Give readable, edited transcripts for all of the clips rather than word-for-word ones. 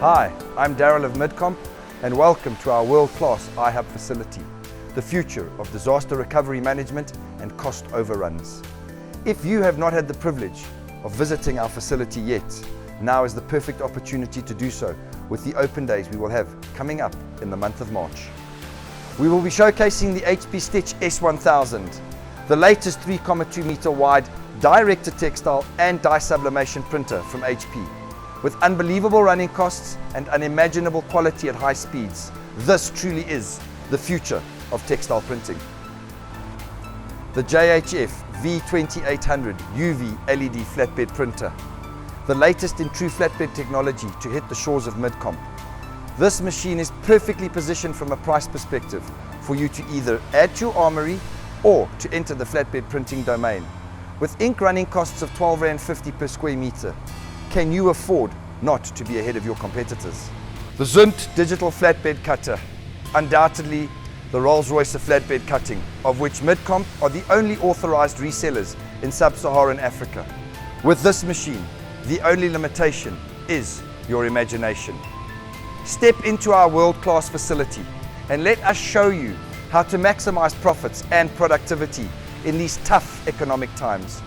Hi, I'm Daryl of Midcomp and welcome to our world-class iHub facility, the future of disaster recovery management and cost overruns. If you have not had the privilege of visiting our facility yet, now is the perfect opportunity to do so with the open days we will have coming up in the month of March. We will be showcasing the HP Stitch S1000, the latest 3.2 meter wide direct-to-textile and dye sublimation printer from HP. With unbelievable running costs and unimaginable quality at high speeds, this truly is the future of textile printing. The JHF V2800 UV LED flatbed printer, the latest in true flatbed technology to hit the shores of Midcomp. This machine is perfectly positioned from a price perspective for you to either add to your armory or to enter the flatbed printing domain. With ink running costs of R12.50 per square meter, can you afford not to be ahead of your competitors? The Zünd digital flatbed cutter, undoubtedly the Rollroyce of flatbed cutting, of which Midcomp are the only authorized resellers in sub-Saharan Africa. With this machine, the only limitation is your imagination. Step into our world-class facility and let us show you how to maximize profits and productivity in these tough economic times.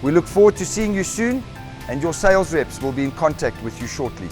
We look forward to seeing you soon, and your sales reps will be in contact with you shortly.